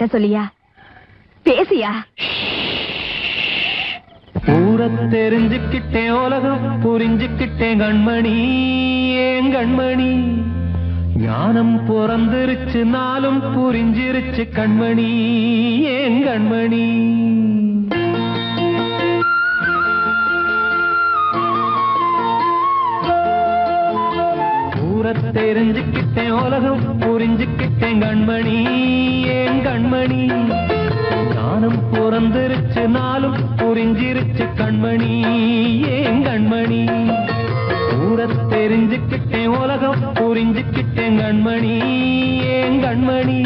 என்கிட்ட சொல்லியா? பேசியா? ஊரை தெரிஞ்சுக்கிட்டேன், உலகம் புரிஞ்சுக்கிட்டேன் கண்மணி, ஏன் கண்மணி. ஞானம் பிறந்திருச்சு, நாளும் புரிஞ்சிருச்சு கண்மணி, ஏன் கண்மணி. ஊரை தெரிஞ்சுக்கிட்டேன், உலகம் புரிஞ்சுக்கிட்டேன் கண்மணி, ஏன் கண்மணி. ஞானம் பிறந்திருச்சு, நாளும் புரிஞ்சிருச்சு கண்மணி, ஏன் கண்மணி. ஊரை தெரிஞ்சுக்கிட்டேன், உலகம் புரிஞ்சுக்கிட்டேன் கண்மணி, ஏன் கண்மணி.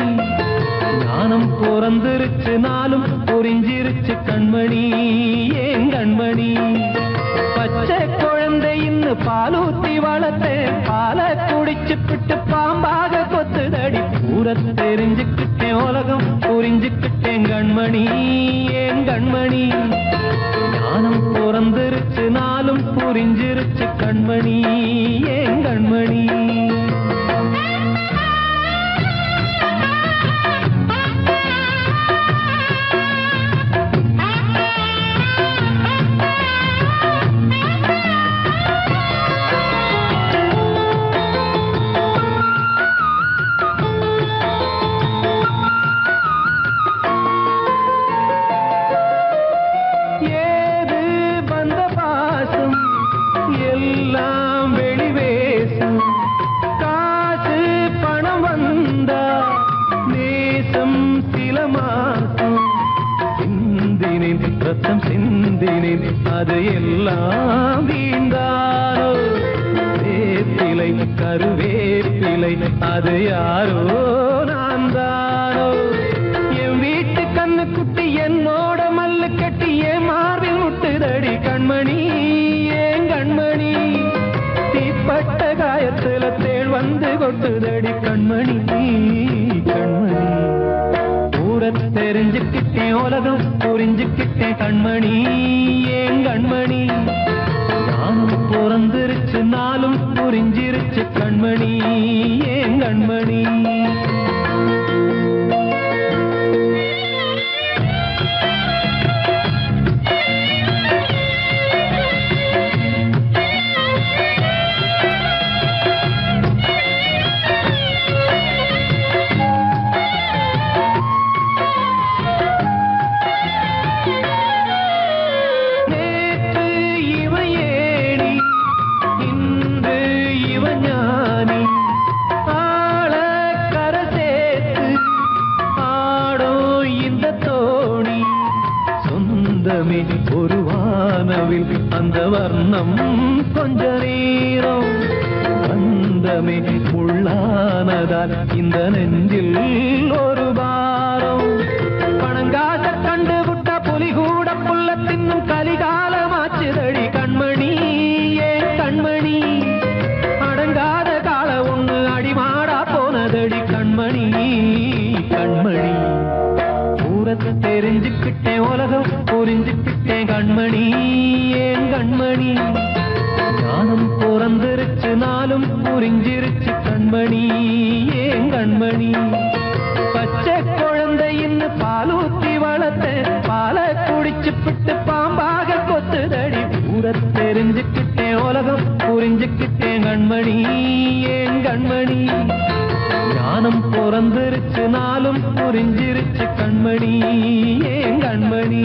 ஞானம் பிறந்திருச்சு, நாளும் புரிஞ்சிருச்சு கண்மணி, ஏன் கண்மணி. பச்சை குழந்தை இன்னும் பாலூத்தி வளர்த்தேன், பாலை குடிச்சு பிட்டு பாம்பாக கொத்துதடி. ஊரை தெரிஞ்சுக்கிட்டேன், உலகம் புரிஞ்சுக்கிட்டேன் கண்மணி, ஏன் கண்மணி. ஞானம் பிறந்திருச்சு, நாளும் புரிஞ்சிருச்சு கண்மணி, ஏன் கண்மணி. ரத்தம் சிந்தினேன், அது எல்லாம் வீண்டாரோ. வேப்பிலை கருவேப்பிலை, அது யாரோ நான் தானோ. என் வீட்டு கண்ணு குட்டி என்னோட மல்லு கட்டி என் மார்பில் முட்டுதடி கண்மணி, ஏன் கண்மணி. தீப்பட்ட காயத்துல தேள் வந்து கொட்டுதடி கண்மணி, கண்மணி. ஊரை தெரிஞ்சுக்கிட்டேன், உலகம் புரிஞ்சுக்கிட்டேன் கண்மணி, ஏன் கண்மணி. ஞானம் பிறந்திருச்சு, நாளும் புரிஞ்சிருச்சு கண்மணி, ஏன் கண்மணி. ஒரு வானவில் அந்த வர்ணம் கொஞ்ச நேரம் வந்தமே உள்ளானதால் இந்த நெஞ்சில் ஒரு பாரம். பணங்காச கண்டு விட்ட புலி கூட புல்ல தின்னும் கலிகாலமாச்சுதடி கண்மணி, ஏன் கண்மணி. அடங்காத கால ஒண்ணு அடிமாடா போனதடி கண்மணி, கண்மணி. ஊரை தெரிஞ்சுக்கிட்டேன், உலகம் புரிஞ்சுக்கிட்டேன் கண்மணி, ஏன் கண்மணி. ஞானம் பிறந்திருச்சு, நாளும் புரிஞ்சிருச்சு கண்மணி, ஏன் கண்மணி. பச்சை குழந்தை இன்னும் பாலூத்தி வளர்த்தேன், பாலை குடிச்சு பிட்டு பாம்பாக கொத்துதடி. ஊரை தெரிஞ்சுக்கிட்டேன், உலகம் புரிஞ்சுக்கிட்டேன் கண்மணி, ஏன் கண்மணி. ஞானம் பிறந்திருச்சு, நாளும் புரிஞ்சிருச்சு கண்மணி, ஏன் கண்மணி.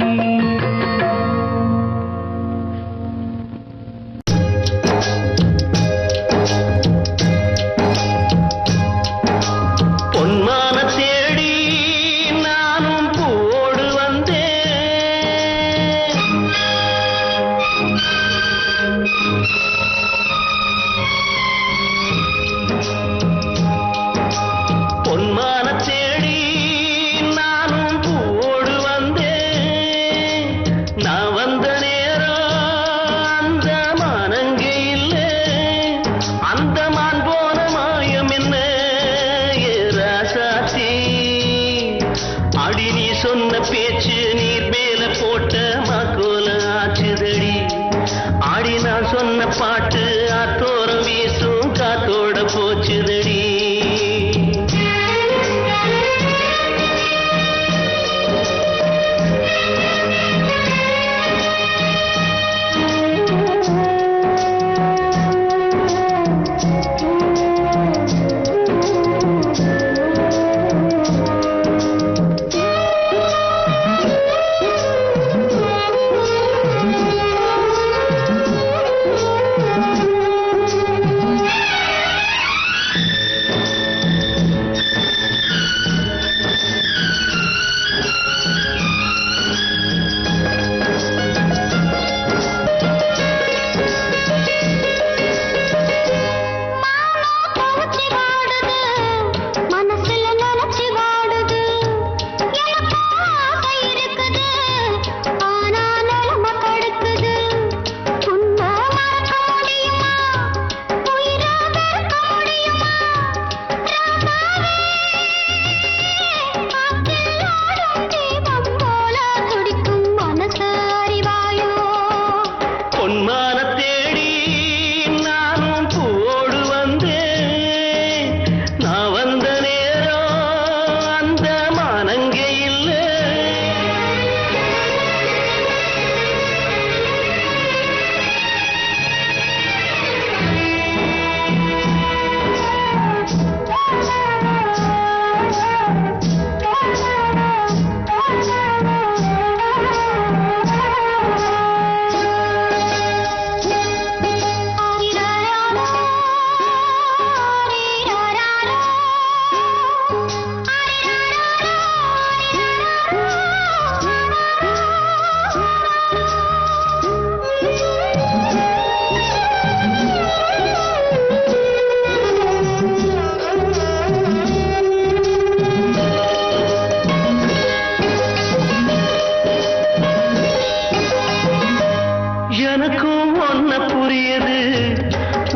புரியுது,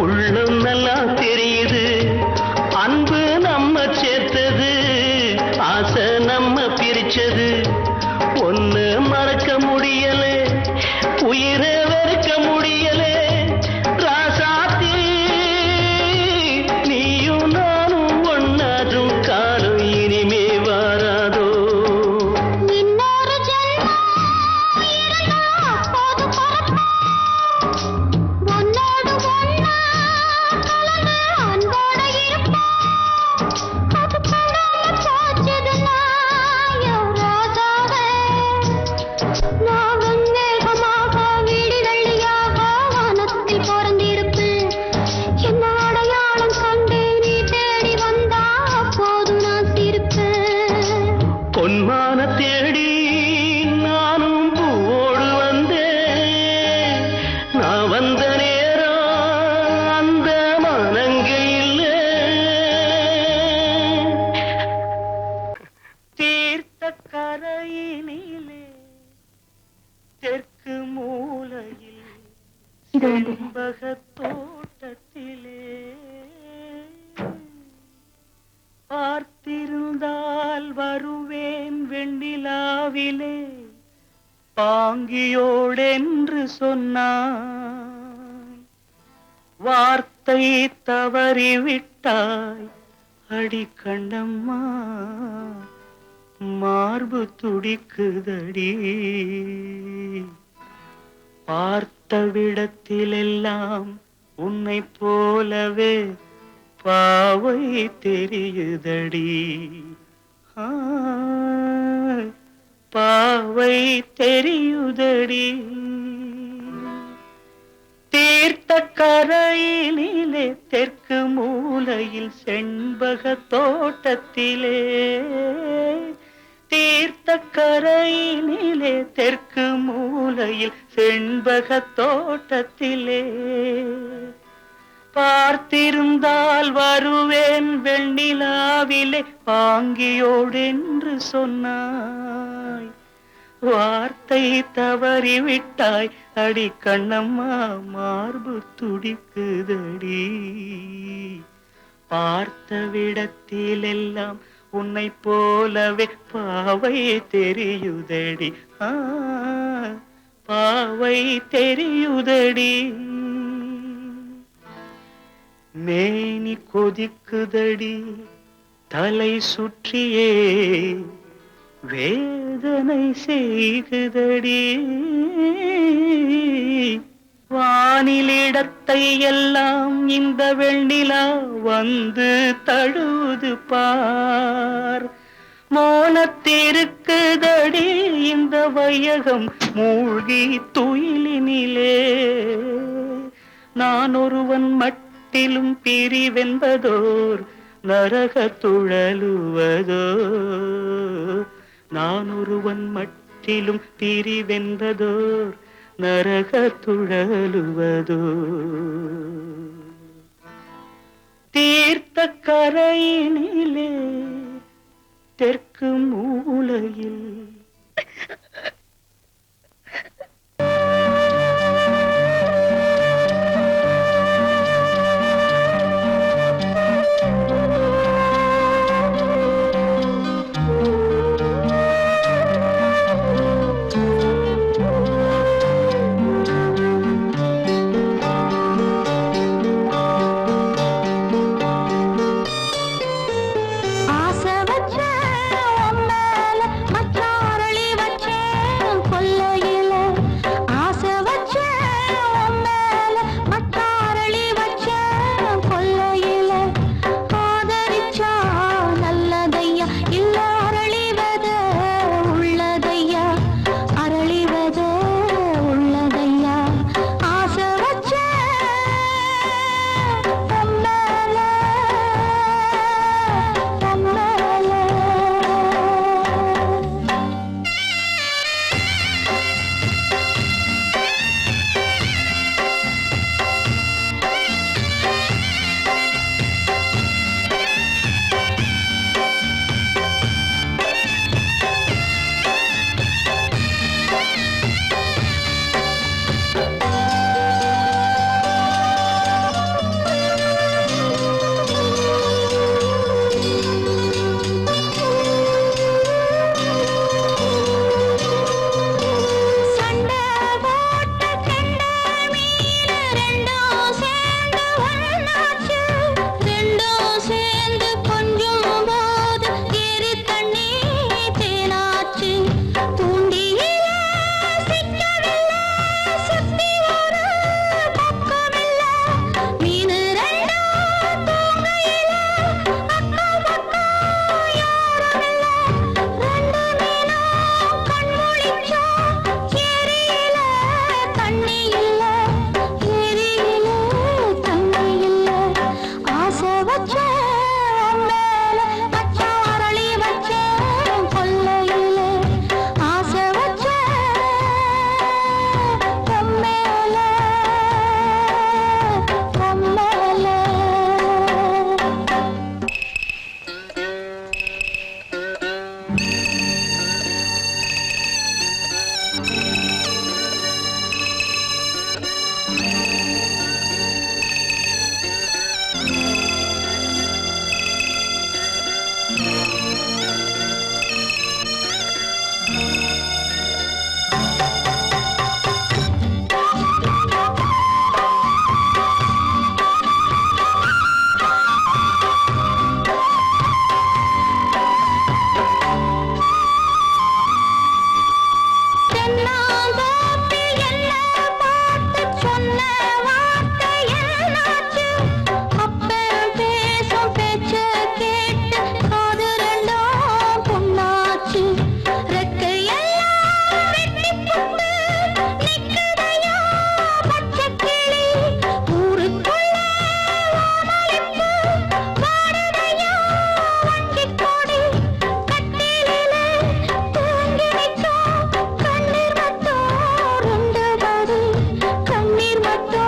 உள்ளம் நல்லா தெரியுது. அன்பு நம்ம சேர்த்தது, ஆசை நம்ம பிரிச்சது. ஒன்னு மறக்க முடியலே, உயிரை வெறுக்க முடியலே. ராசாத்தி நீயும் நானும் ஒன்னாதும் காலம் இனிமே வாராதோ. இன்னொரு ஜென்மம் இருந்தா அப்போது பிறப்போம். உன்னோடு ஒன்னா கலந்து அன்போட இருப்போம். அது படாம போச்சதுன்னா ராஜாவே, நான் வெண்மேகமாக வீடு வெள்ளியாக வானத்தில் பிறந்திருப்பேன். என்ன அடையாளம் கண்டு நீ தேடி வந்தா அப்போது நான் சிரிப்பேன். பொன்மான தேடி நானும் பூவோடு வந்தேன். நான் வந்த நேரம் அந்த மனங்க இல்லை. தீர்த்த கரையினிலே தெற்கு மூலையில் இது வந்து. செண்பக தோட்டத்திலே பார்த்திருந்தால் வருவேன் வெண்ணிலாவிலே. பாங்கியோடென்று சொன்னாய், வார்த்தை தவறிவிட்டாய். அடி கண்ணம்மா, மார்பு துடிக்குதடி. பார்த்த விடத்திலெல்லாம் உன்னை போலவே பாவை தெரியுதடி. ஆ, பாவை தெரியுதடி. தீர்த்த கரையினிலே தெற்கு மூலையில் செண்பக தோட்டத்திலே. தீர்த்த கரையினிலே தெற்கு மூலையில் செண்பக தோட்டத்திலே பார்த்திருந்தால் வருவேன் வெண்ணிலாவிலே. பாங்கியோடென்று சொன்னாய், வார்த்தை தவறிவிட்டாய். அடி கண்ணம்மா, மார்பு துடிக்குதடி. பார்த்த விடத்திலெல்லாம் உன்னை போலவே பாவை தெரியுதடி. ஆ, பாவை தெரியுதடி. மேனி கொதிக்குதடி, தலை சுற்றியே வேதனை செய்குதடி. வானிலிடத்தை எல்லாம் இந்த வெண்ணிலா வந்து தழுவுது பார். மோனத்திருக்குதடி இந்த வையகம் மூழ்கி துயிலினிலே. நான் ஒருவன் மட்டிலும் பிரிவென்பதோர் நரக துழலுவதோ. நான் ஒருவன் மட்டிலும் பிரிவென்பதோர் நரக துழலுவதோ. தீர்த்த கரையினிலே தெற்கு மூலையில் ஆசை வச்ச உன் மேல மச்சான் சொன்ன வார்த்தை என்னாச்சு? அப்ப பேசும் பேச்ச கேட்டு காது ரெண்டும் புண்ணாச்சு. ரெக்கையெல்லாம் வெட்டி போட்டு நிக்குதையா பச்சை கிளி. ஊருக்குள்ள ஓமளிப்பு வாடுதையா வண்டிக் கொடி. கட்டிலிலே தூங்கி நிற்கும் கண்ணீர் மட்டும் ரெண்டு படி. கண்ணீர் மட்டும்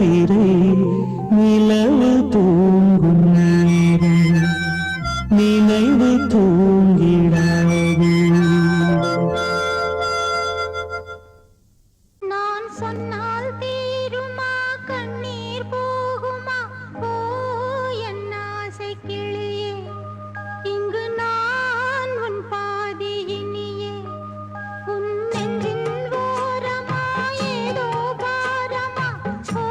திரை நிலவு தூங்கும் நேரம் நினைவு தூங்கிடாது. நான் சொன்னால் தீருமா கண்ணீர் போகுமா ஓ என் ஆசை கிளியே இங்கு நான் உன் பாதி இனியே உன் நெஞ்சின் ஓரமா ஏதோ பாரமா ஓ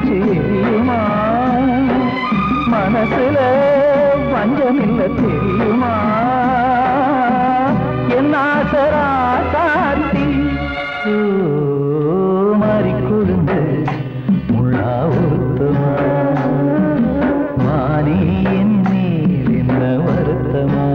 பிடிச்சு எரியுமா மனசுல வஞ்சமில்ல தெரியுமா என் ஆசரா காட்டி மாறி கொழுந்து முள்ளா ஒருத்தமா மாறி என் மேல் என்ன வருத்தமா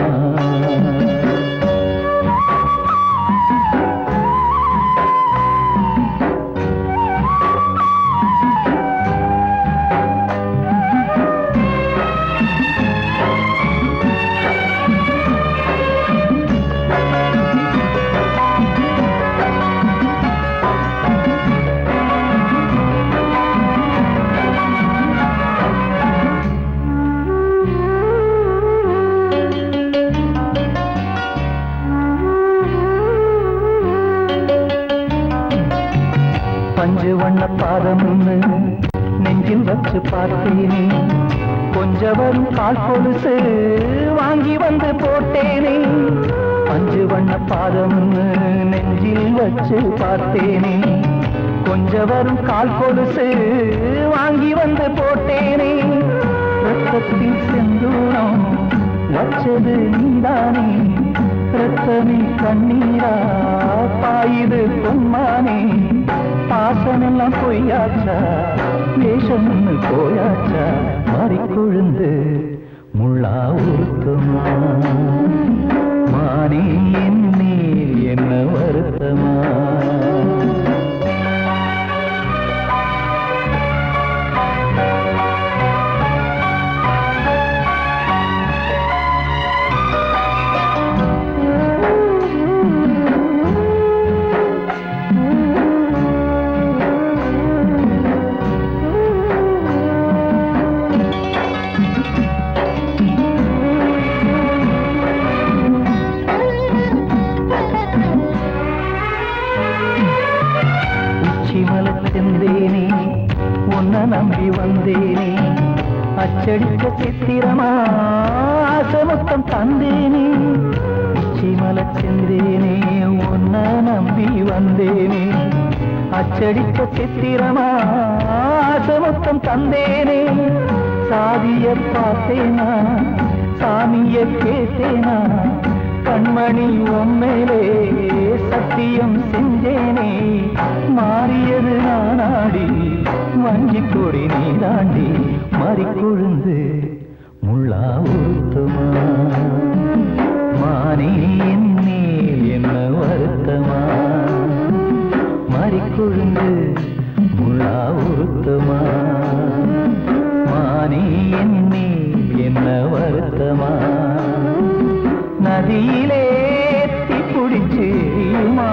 பஞ்சு வண்ண பாதம்னு நெஞ்சில் வச்சு பார்த்தேனே கொஞ்சம் வரும் கால் கொலுசு வாங்கி வந்து போட்டேனே பஞ்சு வண்ண பாதம்னு நெஞ்சில் வச்சு பார்த்தேனே கொஞ்சம் வரும் கால் கொலுசு வாங்கி வந்து போட்டேனே ரத்தத்தில் செந்தூரம் வச்சது நீதானே ரத்தமே கண்ணீரா பாயுது பொன்மானே பாசமெல்லாம் பொய்யாச்சா வேஷம்னு போயாச்சா மாறி கொழுந்து முள்ளா உருத்தமா மானே என் மேல் என்ன வருத்தமா செந்தேனே உன்னை நம்பி வந்தேனே அச்சடிக்க சித்திரமா ஆசமொத்தம் தந்தேனே உச்சிமல செந்தேனே உன்னை நம்பி வந்தேனே அச்சடிக்க சித்திரமா ஆசமொத்தம் தந்தேனே சாதிய பார்த்தேனா சாமிய கேட்டேனா கண்மணி உம்மேலே சத்தியம் செஞ்சேனே மாறியது நானாடி வஞ்சி கொடி நீதாண்டி மாறி கொழுந்து முள்ளா உருத்தமா மானே என் மேல் என்ன வருத்தமா மாறி கொழுந்து முள்ளா உருத்தமா மானே என் மேல் என்ன வருத்தமா நதியிலே பிடிச்சு எரியுமா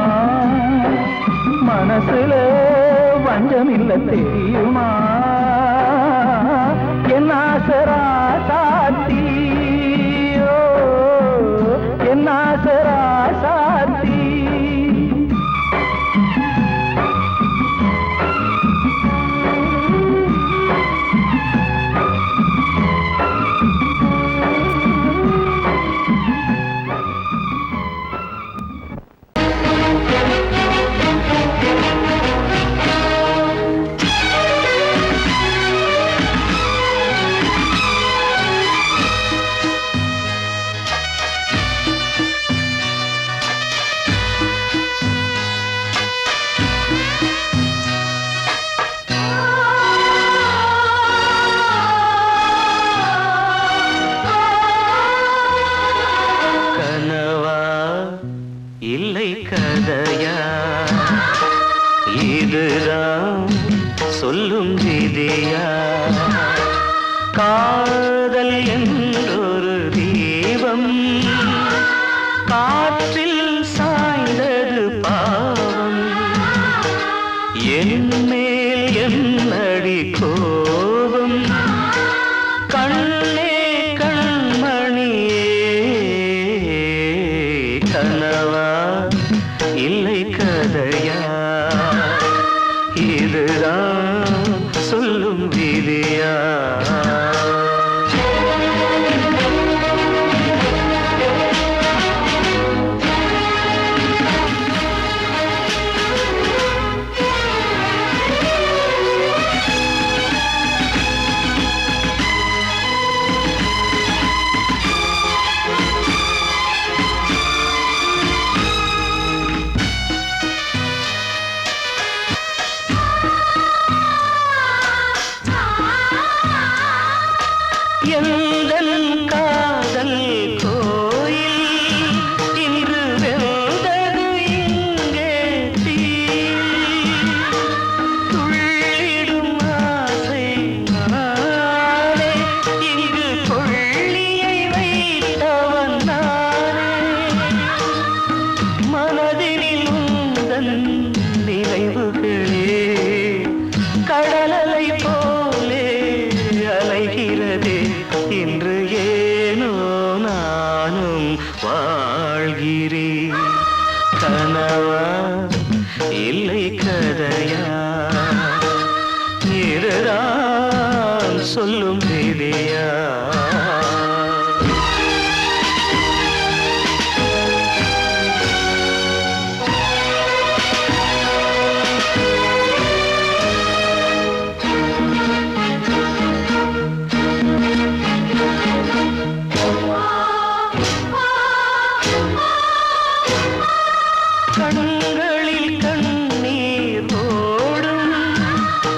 மனசுல வஞ்சமில்ல தெரியுமா என் ஆசரா சாத்தி என் ஆசரா சாத்தி இல்லை கதையா இதுதான் சொல்லும் விதியா காதல் என்றொரு தீபம் காற்றில் சாய்ந்தது பாவம் என் மேல் என்னடி கோபம் கண்ணே கண்மணியே கனவா இல்லை கதையா இதுதான் சொல்லும் விதியா சொல்லும் விதியா கண்களில் கண்ணீர் ஓடும்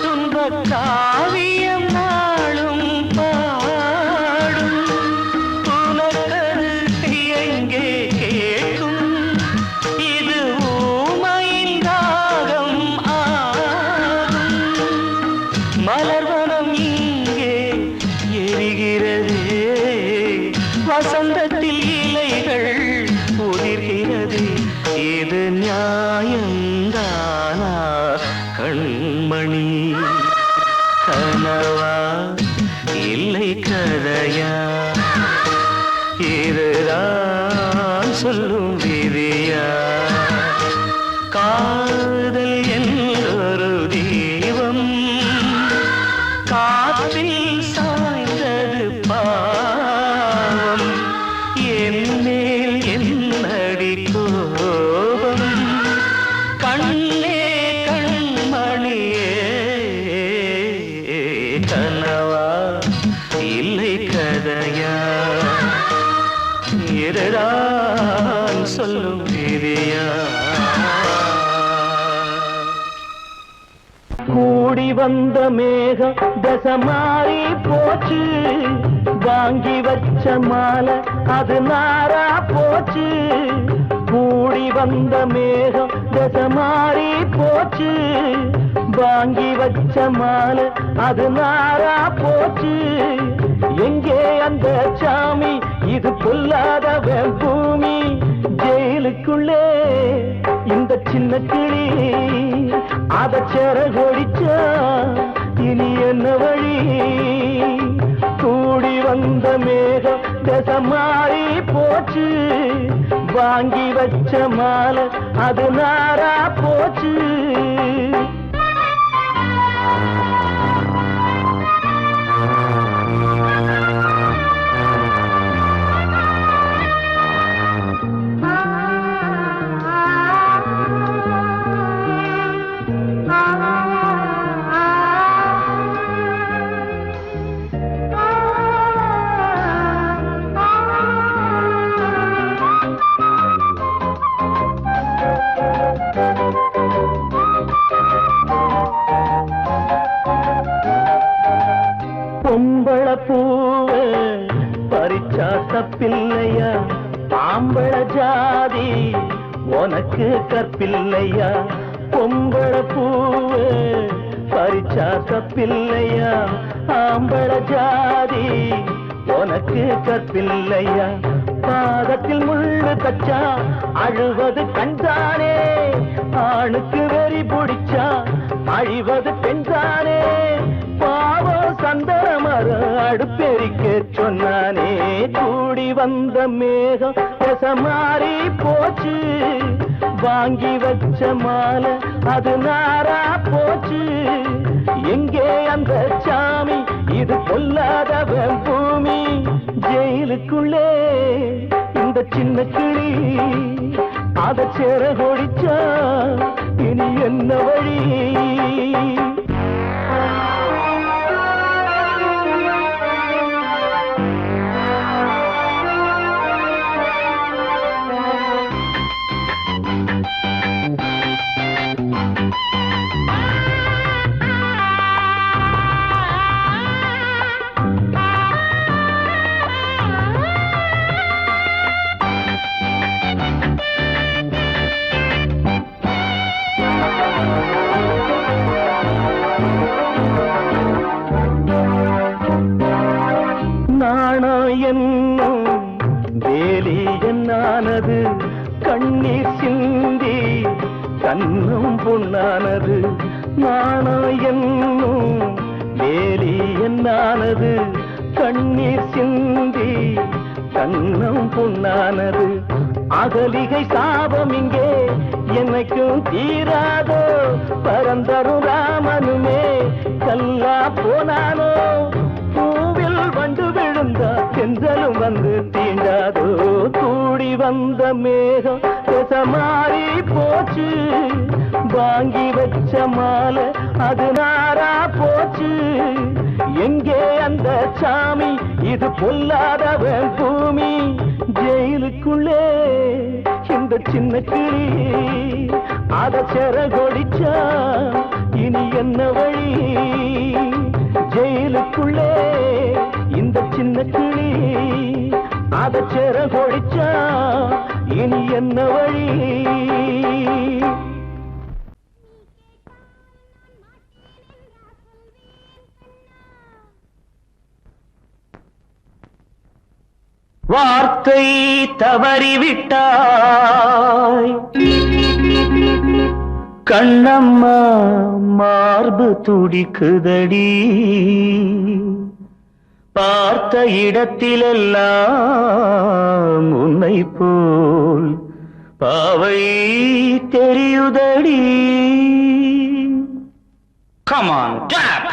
துன்பக் காவியம் நாளும் பாடும் உனக்கது எங்கே கேட்கும் இது ஊமையின் ராகம் ஆகும் மலர்வனம் இங்கே எரிகிறதே வசந்தத்தில் இலைகள் உதிர்கிறது இது நியாயந்தானா கண்மணி கனவா இல்லை கதையா இதுதான் சொல்லும் விதியா காதல் என்றொரு தீபம் காற்றில் சாய்ந்தது பாவம் என் மேல் என்னடி கோபம் கண்ணே கண்மணியே கனவா இல்லை கதையா இதுதான் சொல்லும் விதியா கூடி வந்த மேகம் தசை மாறி போச்சு வாங்கி வச்ச மாலை அது நாரா போச்சு கூடி வந்த மேகம் தசை மாறி போச்சு வாங்கி வச்ச மாலை அது நாரா போச்சு எங்கே அந்த சாமி இது பொல்லாதவன் பூமி ஜெயிலுக்குள்ளே இந்த சின்ன கிளி அத செரகொடிச்சா இனி என்ன வழி கூடி வந்த மேகம் தசை மாறி போச்சு வாங்கி வச்ச மாலை அது நாரா போச்சு பொம்பள பூவ பறிச்சா தப்பில்லையா ஆம்பள ஜாதி உனக்கு கற்பில்லையா பொம்பள பூவ பறிச்சா தப்பில்லையா ஆம்பள ஜாதி உனக்கு கற்பில்லையா பாதத்தில் முள்ளு தச்சா அழுவது கண்தானே ஆணுக்கு வெறி பிடிச்சா அழிவது பெண்தானே பாவம் சந்தன மரம் அடுப்பெரிக்க சொன்னானே கூடி வந்த மேகம் தசை மாறி போச்சு வாங்கி வச்ச மாலை அது நாரா போச்சு எங்கே அந்த சாமி இது பொல்லாதவன் பூமி ஜெயிலுக்குள்ளே இந்த சின்ன கிளி அத செரகொடிச்சா இனி என்ன வழி என்னும் வேலி என்னானது கண்ணீர் சிந்தி கண்ணும் பொன்னானது நாணம் என்னும் வேலி என்னானது கண்ணீர் சிந்தி கண்ணும் பொன்னானது அகலிகை சாபம் இங்கே என்னைக்கும் தீராதோ பரந்தரும் ராமனுமே கல்லா போனானோ மாறி போச்சு, வாங்கி வச்ச மாலை அது நாரா போச்சு. எங்கே அந்த சாமி, இது பொல்லாதவன் பூமி. ஜெயிலுக்குள்ளே இந்த சின்ன கிளி அத செரகொடிச்சா இனி என்ன வழி? ஜெயிலுக்குள்ளே இந்த சின்ன கிளி அத செரகொடிச்சா இனி என்ன வழி? வார்த்தை தவறிவிட்டாய் கண்ணம்மா, மார்பு துடிக்குதடி. பார்த்த இடத்திலெல்லாம் உன்னை போல் பாவை தெரியுதடி. Come on, tap!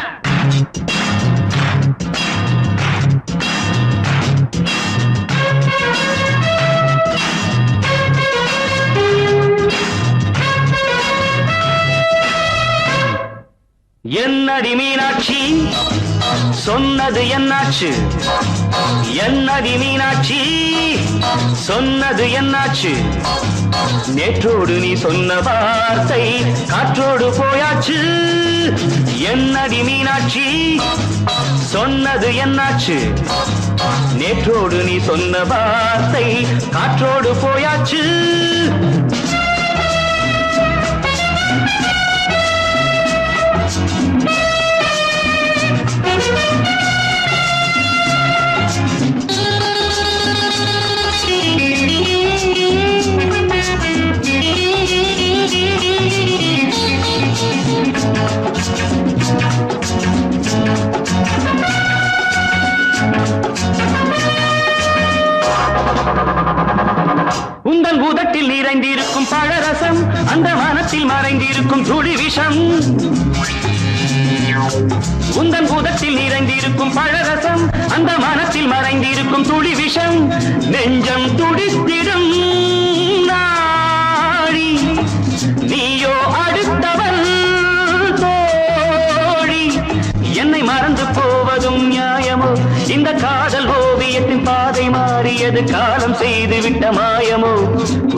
என்னடி மீனாட்சி, சொன்னது என்னாச்சு? என்னடி மீனாட்சி, சொன்னது என்னாச்சு? நேற்றோடு நீ சொன்ன வார்த்தை காற்றோடு போயாச்சு. என்னடி மீனாட்சி, சொன்னது என்னாச்சு? நேற்றோடு நீ சொன்ன வார்த்தை காற்றோடு போயாச்சு. உந்தன் பூதத்தில் நிறைந்திருக்கும் பழரசம், அந்த மனத்தில் மறைந்திருக்கும் துளி விஷம். உந்தன் பூதத்தில் நிறைந்திருக்கும் பழரசம், அந்த மனத்தில் மறைந்திருக்கும் துளி விஷம். நெஞ்சம் துடித்திடும் நாடி, நீயோ அடுத்தவள் தோழி. என்னை மறந்து போவதும் நியாயமோ? இந்த காதல் ஓவியத்தின் பாதை மாறியது, காலம் செய்து விட்ட மாயமோ?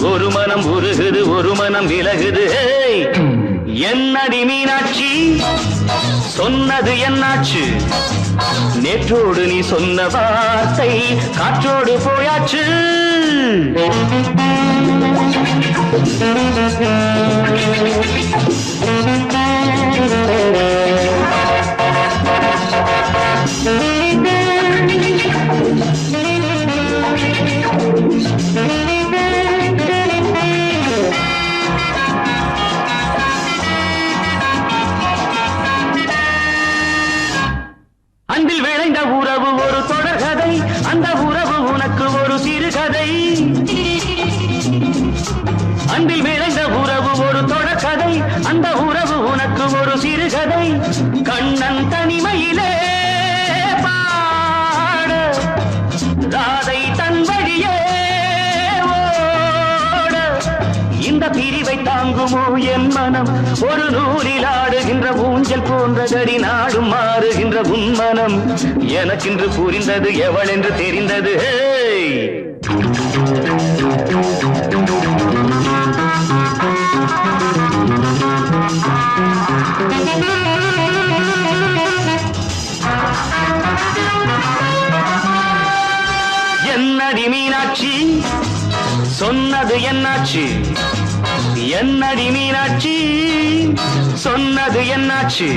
ஒரு மனம் உருகுது, ஒரு மனம் விலகுது. என்னடி மீனாட்சி, சொன்னது என்னாச்சு? நேற்றோடு நீ சொன்ன வார்த்தை காற்றோடு போயாச்சு. அன்பில் விளைந்த உறவு ஒரு தொடர்கதை, அந்த உறவு உனக்கு ஒரு சிறுகதை. அன்பில் விளைந்த உறவு ஒரு தொடர்கதை, அந்த உறவு உனக்கு ஒரு சிறுகதை. கண்ணன் தனிமையிலே பாட, ராதை தன் வழியே ஓட. இந்த பிரிவை தாங்குமோ என் மனம்? ஒரு நூலில் ஆடுகின்ற ஊஞ்சல் போன்றதடி நாடும் மாறுகின்ற உன்மனம். எனக்கென்று புரிந்தது எவள் என்று தெரிந்தது. என்னடி மீனாட்சி, சொன்னது என்னாச்சு? என்னடி மீனாட்சி, சொன்னது என்னாச்சு?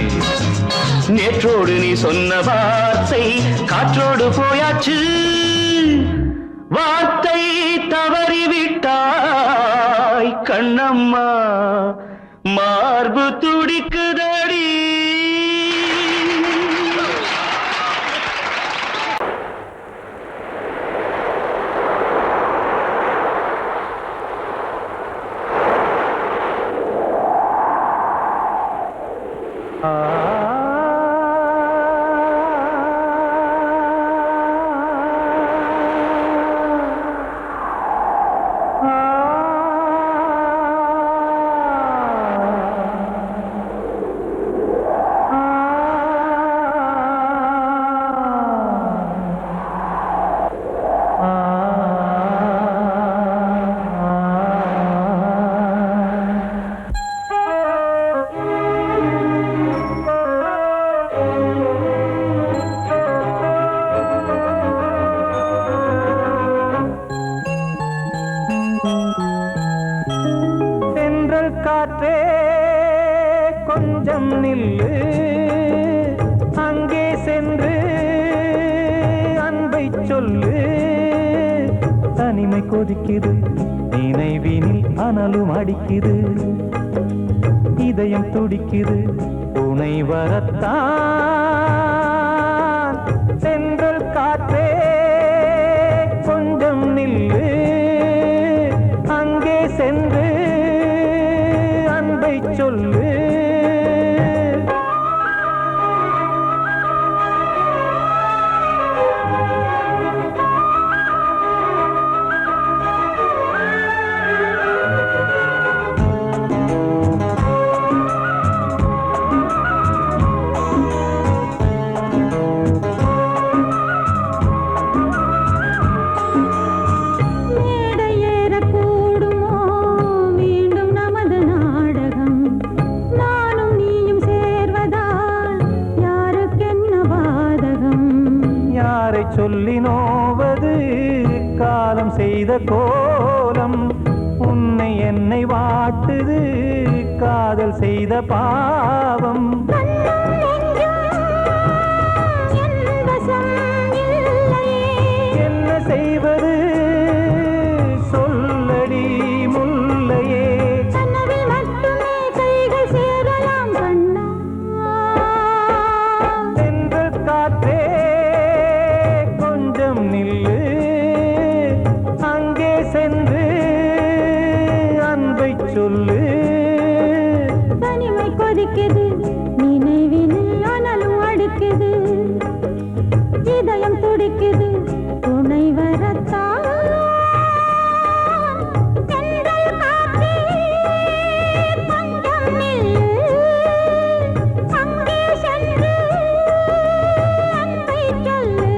நேற்றோடு நீ சொன்ன வார்த்தை காற்றோடு போயாச்சு. வார்த்தை தவறிவிட்டாய் கண்ணம்மா, மார்பு துடிக்குதடி. தனிமை கொதிக்குது நினைவினில் அனலும் அடிக்குது இதயம் துடிக்குது துணை வரத்தான் சென்றல் காற்றே கொஞ்சம் நில்லு அங்கே சென்று அன்பை சொல்லு சொல்லி நோவது காலம் செய்த கோலம் உன்னை என்னை வாட்டுது காதல் செய்த பாவம் என்ன செய்வது சொல்லடி முல்லையே சென்றல் காற்றே நில்லு அங்கே சென்று அன்பை சொல்லு தனிமை கொதிக்குது நினைவினில் அனலும் அடிக்குது இதயம் துடிக்குது துணை வரத்தான் சென்றல் காற்றே கொஞ்சம் நில்லு அங்கே சென்று அன்பை சொல்லு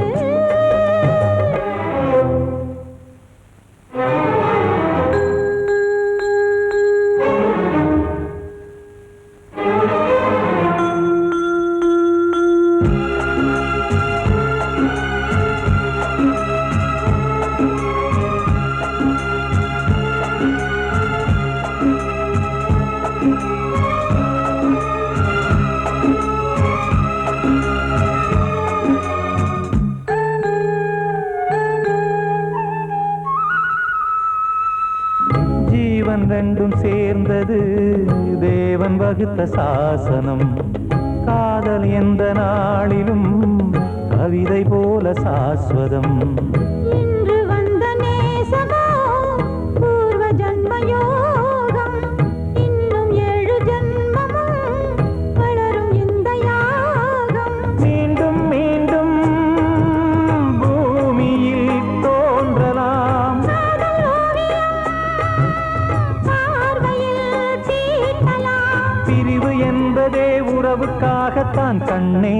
ஜீவன் ரெண்டும் சேர்ந்தது தேவன் வகுத்த சாசனம் காதல் எந்த நாளிலும் கவிதை போல சாஸ்வதம் இன்று வந்த நேசமோ பூர்வ ஜன்மயோகம் இன்னும் 7 ஜன்மமும் வளரும் இந்த யாகம் மீண்டும் மீண்டும் பூமியில் தோன்றலாம் பிரிவு என்பதே உறவுக்காகத்தான் கண்ணே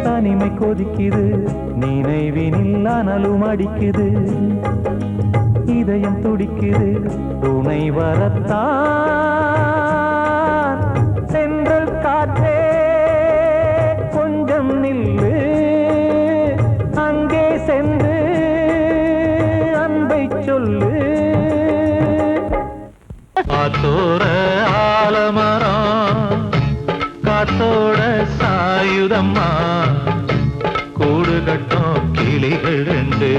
தனிமை கொதிக்குது நினைவினில் அனலும் அடிக்குது இதயம் துடிக்குது துணை வரத்தான் சென்றல் காற்றே கொஞ்சம் நில்லு அங்கே சென்று அன்பை சொல்லு காத்தோர ஆலமரம் காத்தோட சாயுதம்மா கூடு கட்டும் கிளிகள் ரெண்டு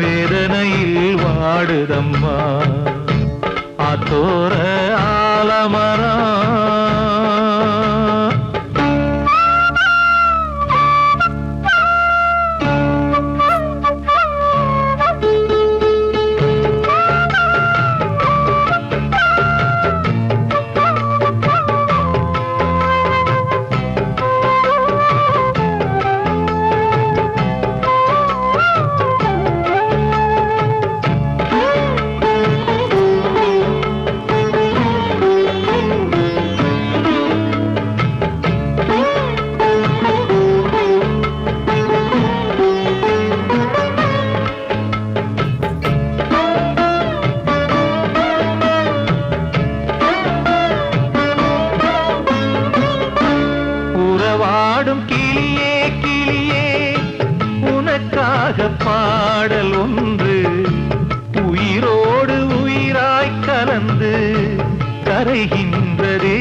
வேதனையில் வாடுதம்மா ஆத்தோர ஆலமரம் பாடல் ஒன்று உயிரோடு உயிரா கரைகின்றதே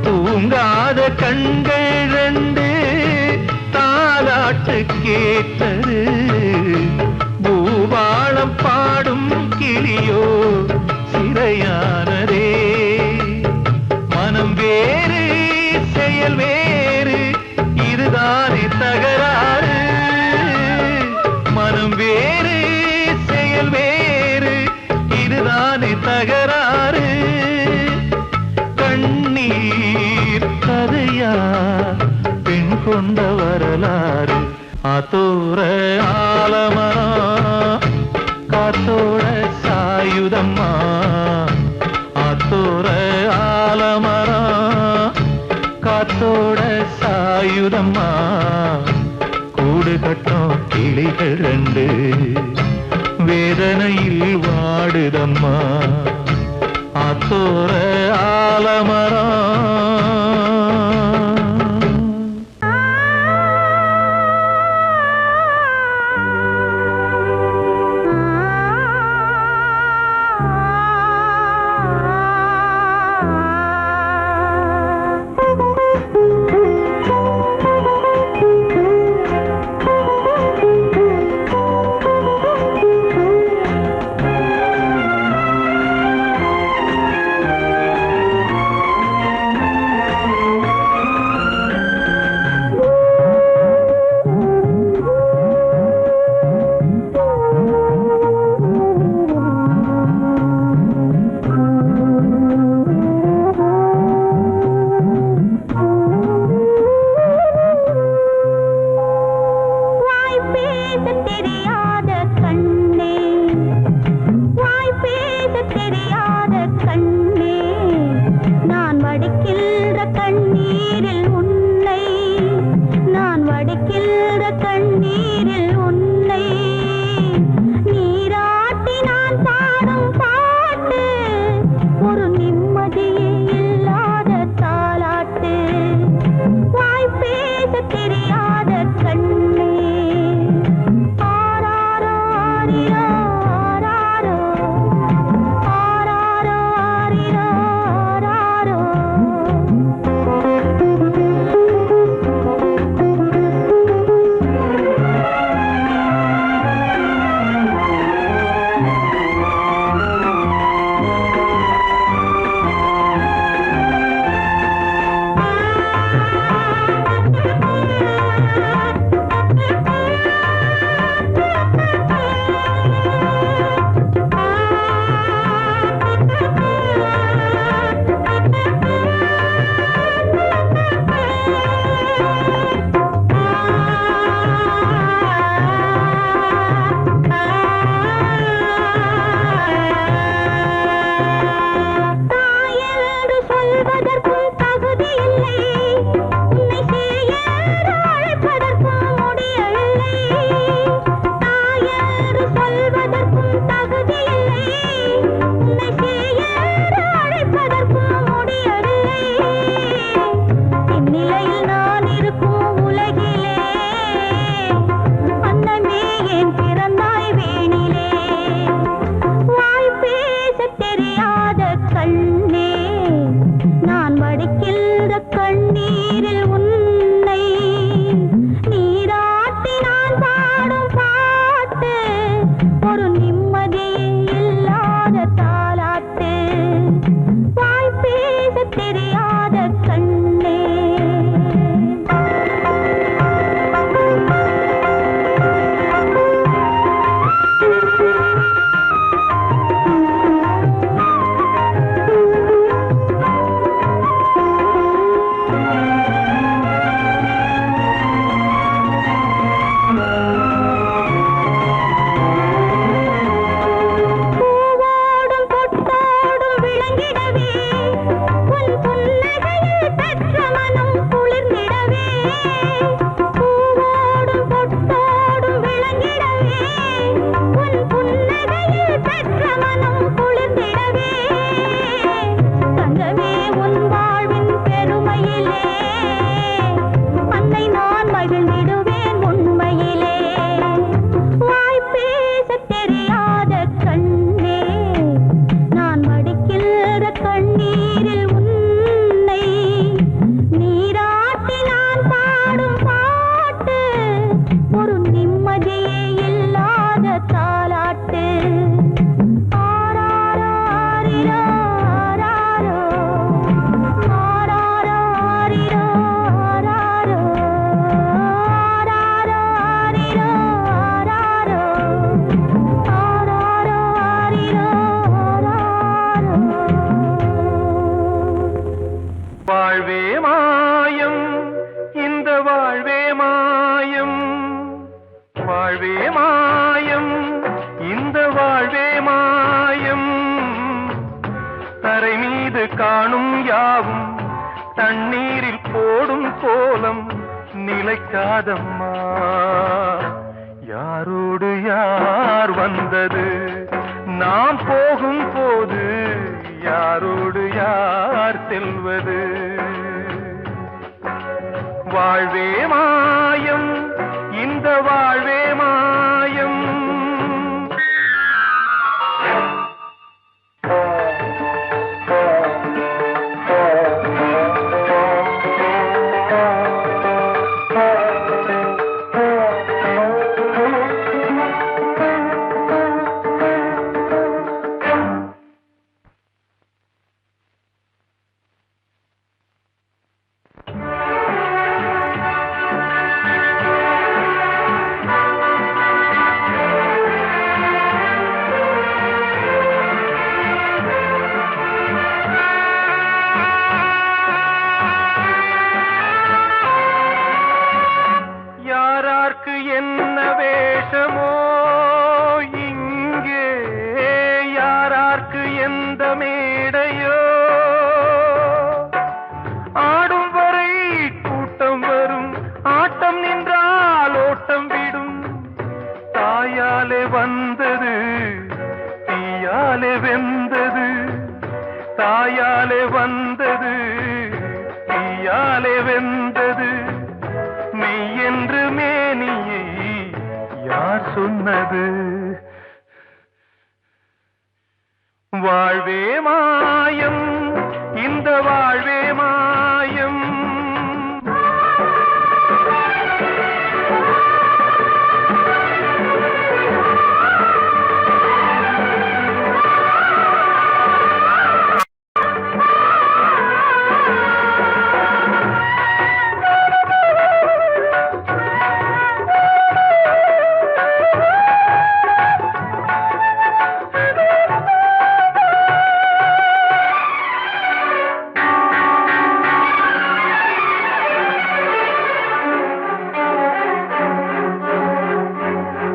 தூங்காத கண்கள் ரெண்டு தாலாட்டு கேட்டது பூபாளம் பாடும் கிளியோ சிறையானதே மனம் வேறு செயல் வேறு இதுதானே தகராறு மனம் வேறு செயல் வேறு இதுதானே தகராறு கண்ணீர் கதையா பெண் கொண்ட வரலாறு ஆத்தோர ஆலமரம் காத்தோட சாயுதம்மா ஆத்தோர ஆலமரம் காத்தோட சாயுதம்மா கூடு கட்டும் கிளிகள் ரெண்டு வேதனையில் வாடுதம்மா ஆத்தோர ஆலமரம் மாயம் வாழ்வே மாயம் இந்த வாழ்வே மாயம் தரை மீது காணும் யாவும் தண்ணீரில் போடும் கோலம் நிலைக்காதம்மா யாரோடு யார் வந்தது நாம் போகும் போது யாரோடு யார் செல்வது வாழ்வே மாயம் இந்த வாழ்வே மாயம் என்ன வேஷமோ இங்கே யாரார்க்கு எந்த மேடையோ ஆடும் வரை கூட்டம் வரும் ஆட்டம் நின்றால் ஓட்டம் விடும் தாயாலே வந்தது தீயாலே வெந்தது தாயாலே வந்தது தீயாலே வெந்தது மெய்யென்று மேனியை யார் சொன்னது வாழ்வே மாயம் இந்த வாழ்வே மாயம்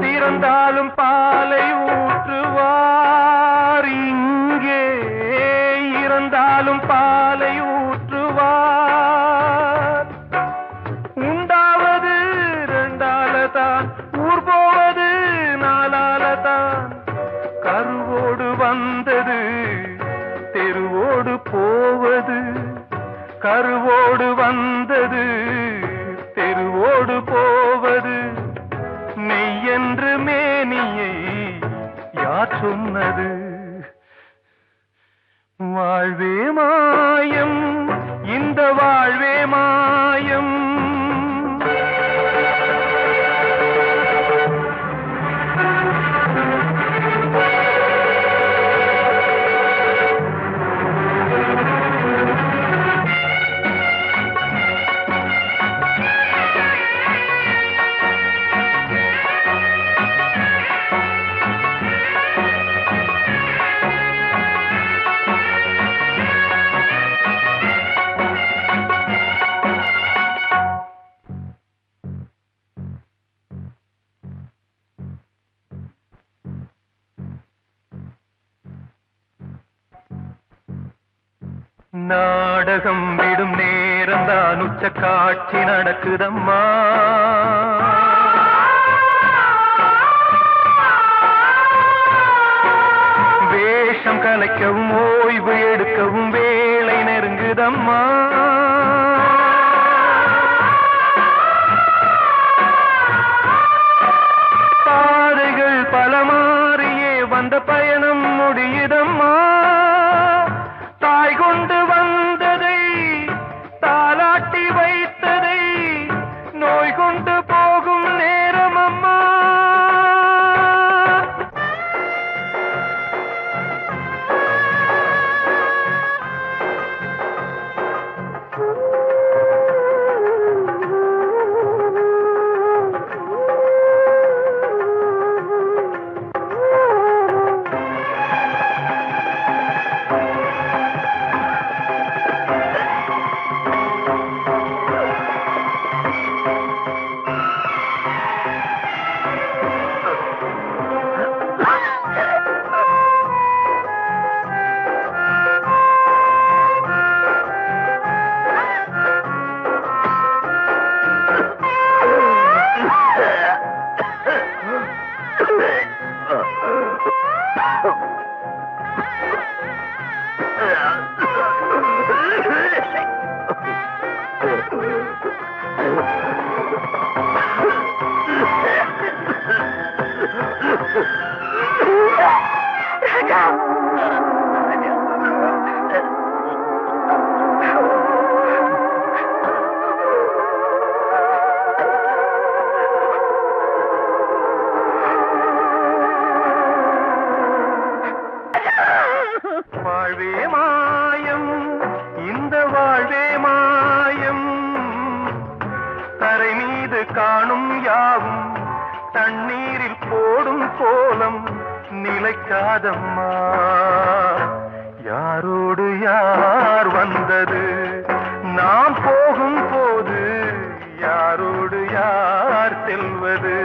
திறந்தாலும் பாலை ஊற்றுவார் இங்கே இறந்தாலும் பாலை ஊற்றுவார் உண்டாவது ரெண்டாலதான் ஊர் போவது நாலாலதான் கருவோடு வந்தது தெருவோடு போவது கருவோடு வந்தது தெருவோடு போவது மெய்யென்று மேனியை யார் சொன்னது வாழ்வே மாயம் இந்த வாழ்வே மாயம் நாடகம் விடும் நேரம் தான் உச்ச காட்சி நடக்குதம்மா வேஷம் கலைக்கவும் ஓய்வு எடுக்கவும் வேளை நெருங்குதம்மா பாதைகள் பல மாறியே வந்த பயணம் முடியுதம்மா தாய் கொண்டு வந்ததை தாலாட்டி வைத்ததை நோய் கொண்டு போகும் நேரம் அம்மா நின்று காணும் யாவும் தண்ணீரில் போடும் கோலம் நிலைக்காதம்மா. யாரோடு யார் வந்தது நாம் போகும் போது, யாரோடு யார் செல்வது?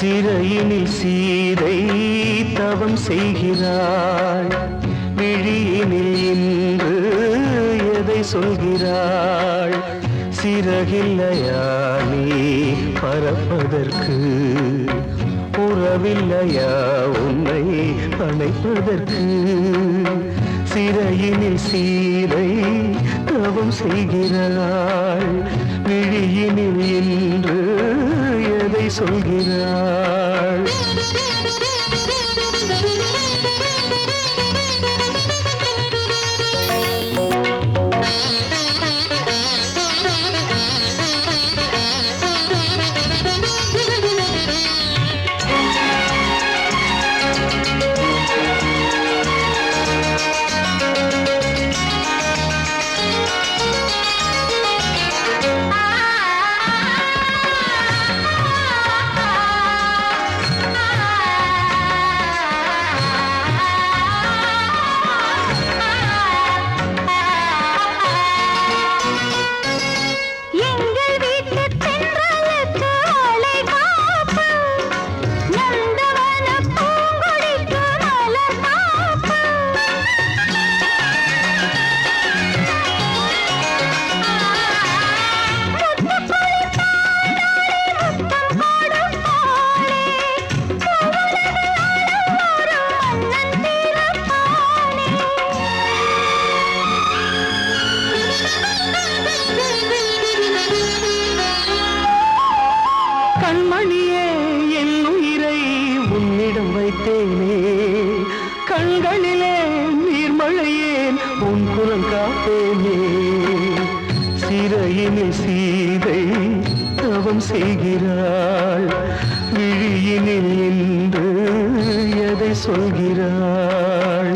சிறையினில் சீதை தவம் செய்கிறாள், விழியினில் இன்று எதை சொல்கிறாள்? சிறகில்லையா நீ பறப்பதற்கு, உறவில்லையா உன்னை அணைப்பதற்கு? சிறையினில் சீதை தவம் செய்கிறாள், விழியினில் இன்று எதை சொல்கிறாள்? கண்மணியே என் உயிரை உன்னிடம் வைத்தேனே, கண்களிலே நீர்மழையேன் உன் குரல் காப்பேனே. சிறையினில் சீதை தவம் செய்கிறாள், விழியினில் இன்று எதை சொல்கிறாள்?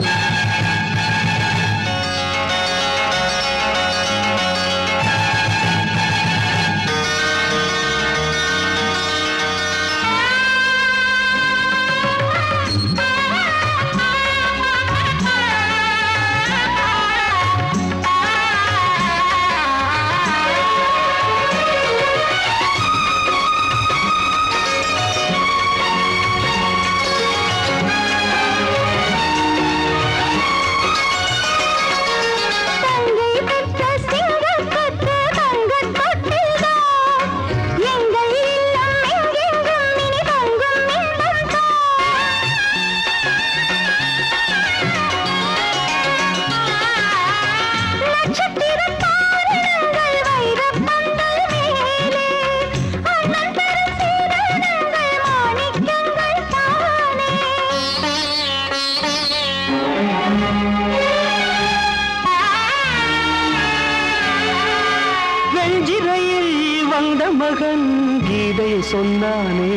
வெஞ்சிரையில் வந்த மகன் கீதை சொன்னானே,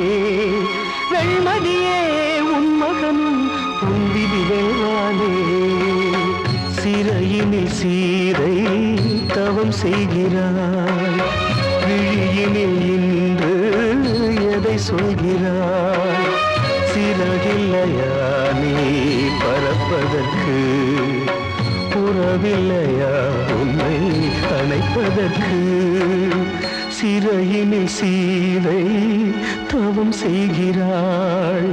வெண்மதியே உன் மகனும் உன் விதி வெல்வானே. சிறையினில் சீதை தவம் செய்கிறாள், விழியினில் இன்று எதை சொல்கிறாள்? சிறகில்லையா நீ பறப்பதற்கு, உறவில்லையா உன்னை அணைப்பதற்கு? சிறையினில் சீதை தவம் செய்கிறாள்.